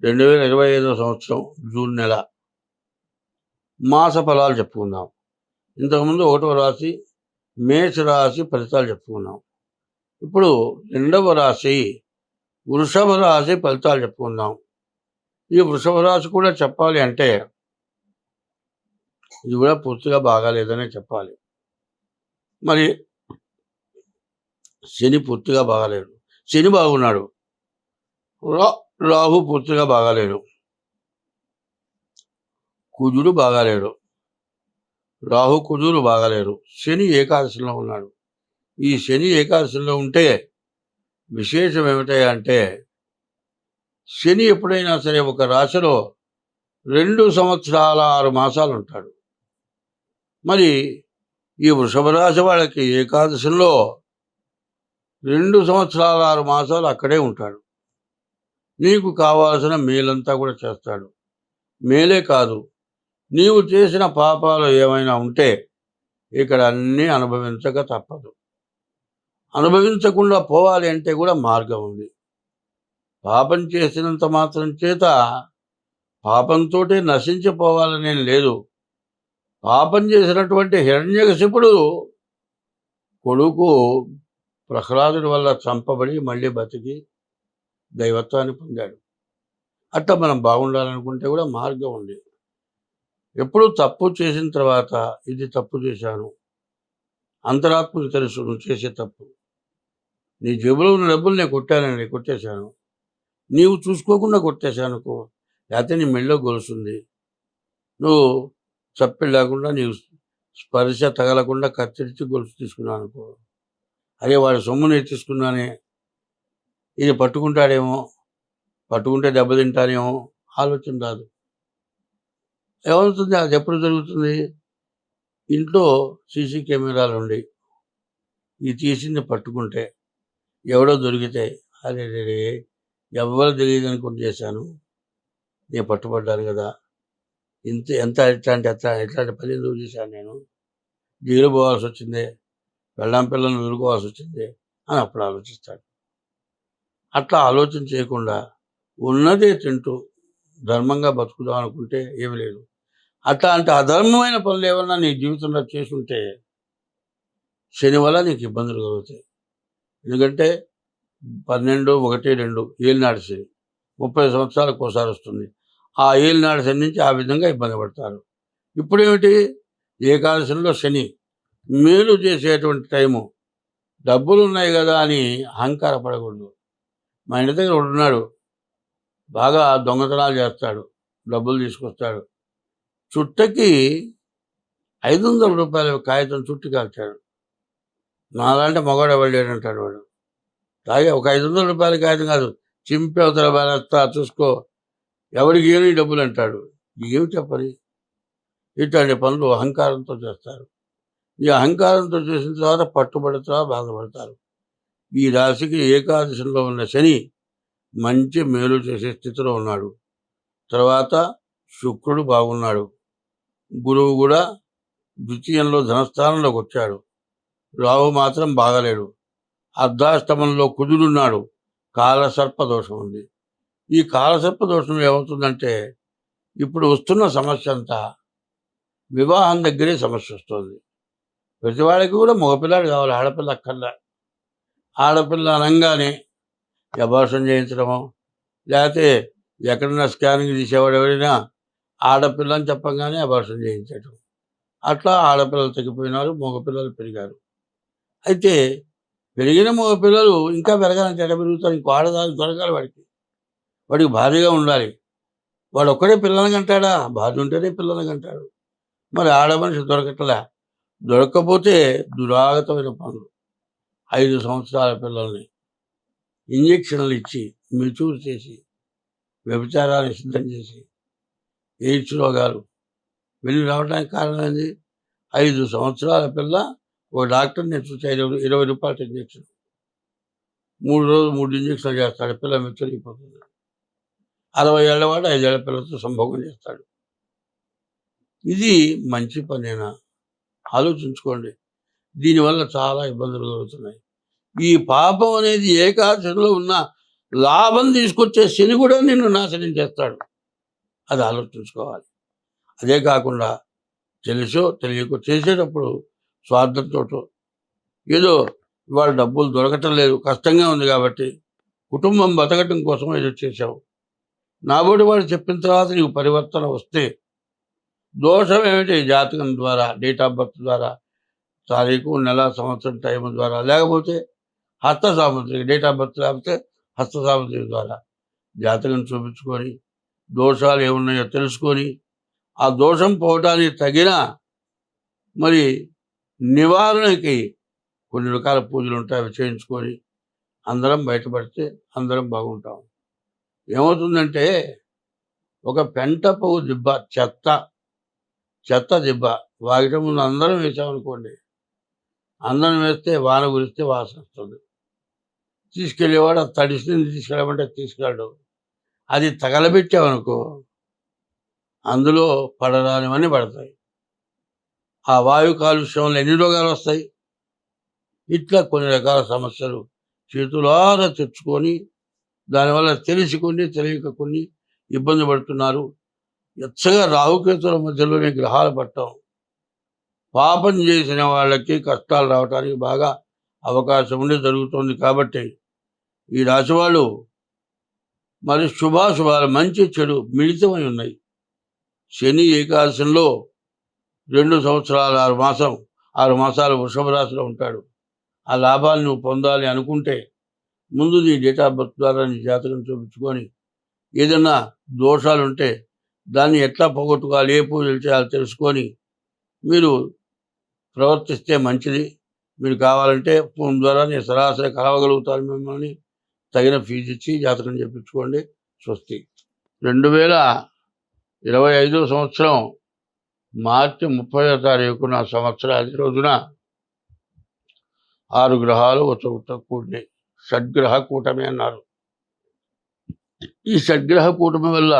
2025వ సంవత్సరం జూన్ నెల మాస ఫలాలు చెప్పుకుందాం. ఇంతకుముందు 1వ రాశి మేష రాశి ఫలితాలు చెప్పుకున్నాం. ఇప్పుడు 2వ రాశి వృషభ రాశి ఫలితాలు చెప్పుకుందాం. ఈ వృషభ రాశి కూడా చెప్పాలి అంటే ఇది కూడా పూర్తిగా బాగాలేదనే చెప్పాలి. మరి శని పూర్తిగా బాగాలేడు. శని బాగున్నాడు, రాహు పూర్తిగా బాగాలేడు, కుజుడు బాగాలేడు, రాహు కుజుడు బాగాలేరు. శని ఏకాదశిలో ఉన్నాడు. ఈ శని ఏకాదశిలో ఉంటే విశేషం ఏమిటంటే శని ఎప్పుడైనా సరే ఒక రాశిలో 2 సంవత్సరాల 6 మాసాలు ఉంటాడు. మరి ఈ వృషభ రాశి వాళ్ళకి ఏకాదశిలో 2 సంవత్సరాల 6 మాసాలు అక్కడే ఉంటాడు. నీకు కావాల్సిన మేలంతా కూడా చేస్తాడు. మేలే కాదు, నీవు చేసిన పాపాలు ఏమైనా ఉంటే ఇక్కడ అన్నీ అనుభవించక తప్పదు. అనుభవించకుండా పోవాలి అంటే కూడా మార్గం ఉంది. పాపం చేసినంత మాత్రం చేత పాపంతో నశించిపోవాలనేం లేదు. పాపం చేసినటువంటి హిరణ్యకశిపుడు కొడుకు ప్రహ్లాదుడి వల్ల చంపబడి మళ్ళీ బతికి దైవత్వాన్ని పొందాడు. అట్లా మనం బాగుండాలనుకుంటే కూడా మార్గం ఉంది. ఎప్పుడు తప్పు చేసిన తర్వాత ఇది తప్పు చేశాను, అంతరాత్మకు తెలుసు నువ్వు చేసే తప్పు. నీ జేబులో ఉన్న డబ్బులు నేను కొట్టేశాను, నీవు చూసుకోకుండా కొట్టేశానుకో, లేకపోతే నీ మెళ్ళో గొలుసుంది, నువ్వు చప్పి లేకుండా నీవు స్పర్శ తగలకుండా కత్తిరించి గొలుసు తీసుకున్నావు అనుకో, అరే వాడి సొమ్ము నేను తీసుకున్నానే, ఇది పట్టుకుంటాడేమో, పట్టుకుంటే దెబ్బతింటానేమో ఆలోచన రాదు. ఏమవుతుంది? అది ఎప్పుడు జరుగుతుంది? ఇంట్లో సీసీ కెమెరాలు ఉండి ఈ తీసింది పట్టుకుంటే ఎవడో దొరికితే అరే రే ఎవరు తెలియదు అనుకుని చేశాను, నేను పట్టుబడ్డాను కదా, ఎట్లాంటి పని ఎందుకు చేశాను, నేను జైలు పోవాల్సి వచ్చిందే, పిల్లలను వదులుకోవాల్సి వచ్చిందే అని అప్పుడు ఆలోచిస్తాడు. అట్లా ఆలోచన చేయకుండా ఉన్నదే తింటూ ధర్మంగా బతుకుదాం అనుకుంటే ఏమి లేదు. అట్లాంటి అధర్మమైన పనులు ఏమన్నా నీ జీవితంలో చేసుంటే శని వల్ల నీకు ఇబ్బందులు కలుగుతాయి. ఎందుకంటే 12, 1, 2 ఏలినాడు శని 30 సంవత్సరాలకు ఒకసారి వస్తుంది. ఆ ఏలినాడు శని నుంచి ఆ విధంగా ఇబ్బంది పడతారు. ఇప్పుడేమిటి? ఏకాదశిలో శని మేలు చేసేటువంటి టైము. డబ్బులు ఉన్నాయి కదా అని అహంకారపడకూడదు. మా ఇంటి దగ్గర ఉన్నాడు, బాగా దొంగతనాలు చేస్తాడు, డబ్బులు తీసుకొస్తాడు. చుట్టకి 500 రూపాయల కాగితం చుట్టి కాల్చాడు. నాలాంటి మగవాడు ఎవరు లేడంటాడు వాడు. తాగే ఒక 500 రూపాయల కాగితం కాదు, చింపి అవతల వేస్తా చూసుకో, ఎవరికి ఏమి డబ్బులు అంటాడు. ఏమి చెప్పని? ఇట్లాంటి పనులు అహంకారంతో చేస్తారు. ఈ అహంకారంతో చేసిన తర్వాత పట్టుబడతా బాధపడతారు. ఈ రాశికి ఏకాదశిలో ఉన్న శని మంచి మేలు చేసే స్థితిలో ఉన్నాడు. తర్వాత శుక్రుడు బాగున్నాడు, గురువు కూడా ద్వితీయంలో ధనస్థానంలోకి వచ్చాడు. రాహు మాత్రం బాగలేడు. అర్ధాష్టమంలో కుజుడున్నాడు. కాలసర్ప దోషం ఉంది. ఈ కాలసర్ప దోషం ఏమవుతుందంటే ఇప్పుడు వస్తున్న సమస్య అంతా వివాహం దగ్గరే సమస్య వస్తుంది. ప్రతి వాళ్ళకి కూడా మగపిల్లాడు కావాలి, ఆడపిల్ల అక్కర్లా. ఆడపిల్ల అనగానే అబార్షన్ చేయించడమో, లేకపోతే ఎక్కడైనా స్కానింగ్ తీసేవాడు ఎవరైనా ఆడపిల్ల అని చెప్పగానే అబార్షన్ చేయించడం. అట్లా ఆడపిల్లలు తగ్గిపోయినారు, మగపిల్లలు పెరిగారు. అయితే పెరిగిన మగపిల్లలు ఇంకా పెరగాలంటే ఎక్కడ పెరుగుతారు? ఇంకో ఆడదాన్ని దొరకాలి వాడికి భార్యగా ఉండాలి. వాడు ఒక్కడే పిల్లల్ని కంటాడా? భార్య ఉంటేనే పిల్లల్ని కంటాడు. మరి ఆడ మనిషి దొరకట్లే. దొరకకపోతే దురాగతమైన పనులు. 5 సంవత్సరాల పిల్లల్ని ఇంజక్షన్లు ఇచ్చి మెచ్యూర్ చేసి వ్యభిచారాన్ని సిద్ధం చేసి ఎయిడ్స్ రోగాలు వెళ్ళి రావడానికి కారణం ఏంది? 5 సంవత్సరాల పిల్ల ఒక డాక్టర్ నేను చూసి 20 రూపాయల ఇంజక్షన్, 3 రోజులు 3 ఇంజక్షన్లు చేస్తాడు, పిల్ల మెచ్యూర్ అయిపోతుంది. 60 ఏళ్ళవాడు 5 ఏళ్ల పిల్లలతో సంభోగం చేస్తాడు. ఇది మంచి పనేనా? ఆలోచించుకోండి. దీనివల్ల చాలా ఇబ్బందులు కలుగుతున్నాయి. ఈ పాపం అనేది ఏకాదశిలో ఉన్న లాభం తీసుకొచ్చే శని కూడా నిన్ను నాశనం చేస్తాడు. అది ఆలోచించుకోవాలి. అదే కాకుండా తెలుసో తెలియకో చేసేటప్పుడు స్వార్థంతోటో ఏదో ఇవాళ డబ్బులు దొరకటం లేదు, కష్టంగా ఉంది కాబట్టి కుటుంబం బతకటం కోసం ఏదో చేశావు. నాబోటి వాడు చెప్పిన తర్వాత నీకు పరివర్తన వస్తే దోషం ఏమిటి? జాతకం ద్వారా, డేట్ ఆఫ్ బర్త్ ద్వారా, తారీఖు, నెల, సంవత్సరం, టైం ద్వారా, లేకపోతే హస్త సాముద్రిక, డేట్ ఆఫ్ బర్త్ లేకపోతే హస్త సాముద్రిక ద్వారా జాతకం చూపించుకొని దోషాలు ఏమున్నాయో తెలుసుకొని ఆ దోషం పోవటానికి తగిన మరి నివారణకి కొన్ని రకాల పూజలు ఉంటాయి, అవి చేయించుకొని అందరం బయటపడితే అందరం బాగుంటాం. ఏమవుతుందంటే ఒక పెంట పువ్వు దిబ్బ, చెత్త దిబ్బ వాగటం ముందు అందరం వేసామనుకోండి, అందరం వేస్తే వాన కురిస్తే వాసన వస్తుంది. తీసుకెళ్ళేవాడు అది తడిసింది తీసుకెళ్ళమంటే తీసుకెళ్ళడు. అది తగలబెట్టామనుకో అందులో పడరానివన్నీ పడతాయి. ఆ వాయు కాలుష్యంలో ఎన్ని రోగాలు వస్తాయి. ఇట్లా కొన్ని రకాల సమస్యలు చేతులారా తెచ్చుకొని దానివల్ల తెలిసి కొన్ని తెలియక కొన్ని ఇబ్బంది పడుతున్నారు. ఎచ్చగా రాహుకేతుల మధ్యలోనే గ్రహాలు పట్టడం పాపం చేసిన వాళ్ళకి కష్టాలు రావడానికి బాగా అవకాశం ఉండి జరుగుతుంది. కాబట్టి ఈ రాశి వాళ్ళు మరి శుభాశుభాలు, మంచి చెడు మిళితమై ఉన్నాయి. శని ఏకాదశంలో 2 సంవత్సరాలు 6 మాసాలు వృషభ రాశిలో ఉంటాడు. ఆ లాభాలు నువ్వు పొందాలి అనుకుంటే ముందు నీ డేట్ ఆఫ్ బర్త్ ద్వారా నీ జాతకం చూపించుకొని ఏదైనా దోషాలు ఉంటే దాన్ని ఎట్లా పోగొట్టుకోవాలి, ఏ పూజలు చేయాలో తెలుసుకొని మీరు ప్రవర్తిస్తే మంచిది. మీరు కావాలంటే ఫోన్ ద్వారా నేను సరాసరి కలవగలుగుతాను, మిమ్మల్ని తగిన ఫీజు ఇచ్చి జాతకం చెప్పించుకోండి. స్వస్తి. 2025 సంవత్సరం మార్చి 30వ తారీఖున సంవత్సరాది రోజున 6 గ్రహాలు ఒక కూడినాయి. షడ్గ్రహ కూటమి అన్నారు. ఈ షడ్గ్రహ కూటమి వల్ల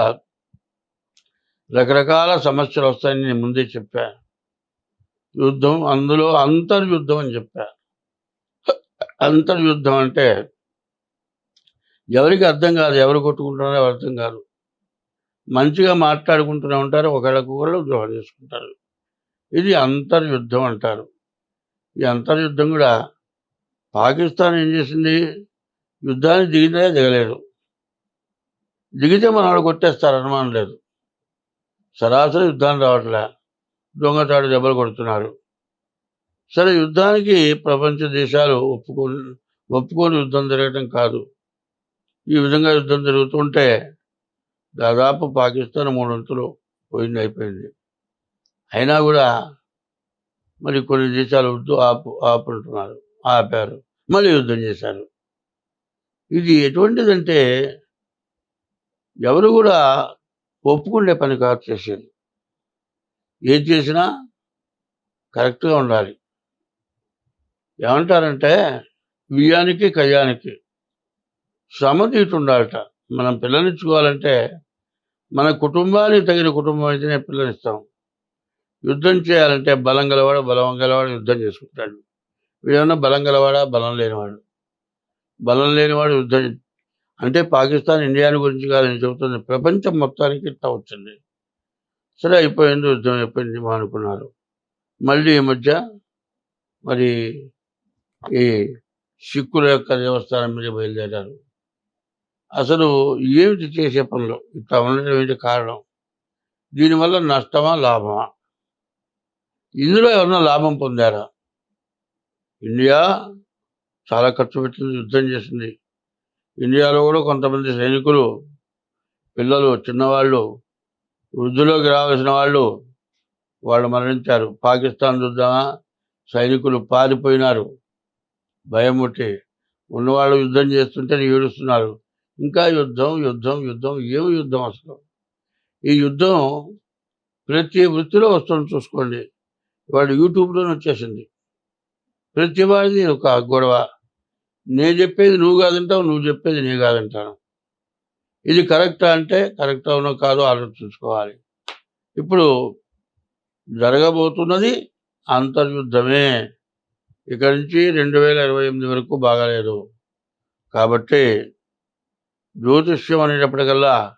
రకరకాల సమస్యలు వస్తాయని నేను ముందే చెప్పా. యుద్ధం, అందులో అంతర్యుద్ధం అని చెప్పా. అంతర్యుద్ధం అంటే ఎవరికి అర్థం కాదు, ఎవరు కొట్టుకుంటున్నారో అర్థం కాదు. మంచిగా మాట్లాడుకుంటూనే ఉంటారు, ఒకళ్ళకొకళ్ళు ద్రోహం చేసుకుంటారు. ఇది అంతర్యుద్ధం అంటారు. ఈ అంతర్యుద్ధం కూడా పాకిస్తాన్ ఏం చేసింది, యుద్ధానికి దిగితే దిగలేదు, దిగితే మన వాళ్ళు కొట్టేస్తారు, అనుమానం లేదు. సరాసరి యుద్ధాన్ని రావట్లే, దొంగచాటు దెబ్బలు కొడుతున్నారు. సరే, యుద్ధానికి ప్రపంచ దేశాలు ఒప్పుకొని యుద్ధం జరగటం కాదు. ఈ విధంగా యుద్ధం జరుగుతుంటే దాదాపు పాకిస్తాన్ 3 వంతులు అయిపోయింది. అయినా కూడా మరి కొన్ని దేశాలు ఆపుంటున్నారు, ఆపారు, మళ్ళీ యుద్ధం చేశారు. ఇది ఎటువంటిదంటే ఎవరు కూడా ఒప్పుకునే పని కాదు చేసేది. ఏది చేసినా కరెక్ట్గా ఉండాలి. ఏమంటారంటే బియ్యానికి కయ్యానికి సమతీటు ఉండాలట. మనం పిల్లనిచ్చుకోవాలంటే మన కుటుంబానికి తగిన కుటుంబం అయితేనే పిల్లనిస్తాం. యుద్ధం చేయాలంటే బలం గలవాడు యుద్ధం చేసుకుంటాడు. వీడేమన్నా బలం గలవాడా? బలం లేనివాడు. బలం లేనివాడు యుద్ధం అంటే పాకిస్తాన్ ఇండియాని గురించి కాదని చెబుతుంది, ప్రపంచం మొత్తానికి ఇట్లా వచ్చింది. సరే, అయిపోయింది, యుద్ధం అయిపోయింది అనుకున్నారు. మళ్ళీ ఈ మధ్య మరి ఈ సిక్కుల యొక్క దేవస్థానం మీద బయలుదేరారు. అసలు ఏమిటి చేసే పనులు ఇట్లా ఉండడం ఏంటి కారణం? దీనివల్ల నష్టమా లాభమా? ఇందులో ఏమన్నా లాభం పొందారా? ఇండియా చాలా ఖర్చు పెట్టింది, యుద్ధం చేసింది. ఇండియాలో కూడా కొంతమంది సైనికులు, పిల్లలు, చిన్నవాళ్ళు, వృద్ధిలోకి రావాల్సిన వాళ్ళు మరణించారు. పాకిస్తాన్ యుద్ధమా, సైనికులు పారిపోయినారు భయం ముట్టి. ఉన్నవాళ్ళు యుద్ధం చేస్తుంటే ఏడుస్తున్నారు. ఇంకా యుద్ధం యుద్ధం యుద్ధం. ఏమి యుద్ధం అసలు? ఈ యుద్ధం ప్రతి వృత్తిలో వస్తుంది, చూసుకోండి. వాడు యూట్యూబ్లోనే వచ్చేసింది. ప్రతి వాడిది ఒక గొడవ. నేను చెప్పేది నువ్వు కాదంటావు, నువ్వు చెప్పేది నేను కాదంటాను. ఇది కరెక్టా అంటే కరెక్ట్ అవునో కాదో ఆలోచించుకోవాలి. ఇప్పుడు జరగబోతున్నది అంతర్యుద్ధమే. ఇక్కడి నుంచి 2028 వరకు బాగాలేదు. కాబట్టి జ్యోతిష్యం అనేటప్పటికల్లా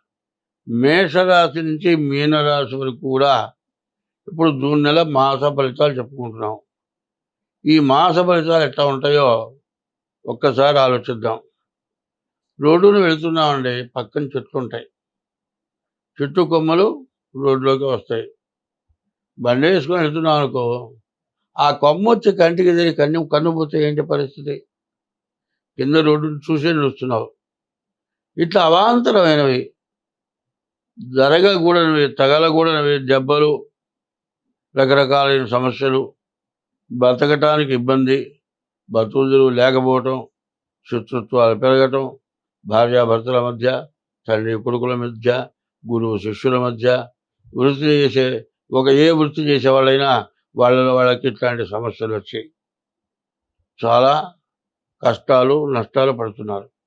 మేషరాశి నుంచి మీనరాశి వరకు కూడా ఇప్పుడు జూన్ నెల మాస ఫలితాలు చెప్పుకుంటున్నాం. ఈ మాస ఫలితాలు ఎట్లా ఉంటాయో ఒక్కసారి ఆలోచిద్దాం. రోడ్డును వెళుతున్నామండి, పక్కన చెట్లు ఉంటాయి. చెట్టు కొమ్మలు రోడ్లోకి వస్తాయి. బండి వేసుకొని వెళ్తున్నాం అనుకో, ఆ కొమ్మ వచ్చి కంటికి ఎదిరి కన్ను పోతే ఏంటి పరిస్థితి? కింద రోడ్డును చూసే నడుస్తున్నావు. ఇట్లా అవాంతరమైనవి, జరగకూడనివి, తగలకూడనివి, దెబ్బలు, రకరకాలైన సమస్యలు, బతకటానికి ఇబ్బంది, బతుకులు లేకపోవటం, శత్రుత్వాలు పెరగటం, భార్యాభర్తల మధ్య, తండ్రి కొడుకుల మధ్య, గురువు శిష్యుల మధ్య, వృత్తి చేసే ఏ వృత్తి చేసే వాళ్ళైనా వాళ్ళకి ఇట్లాంటి సమస్యలు వచ్చి చాలా కష్టాలు నష్టాలు పడుతున్నారు.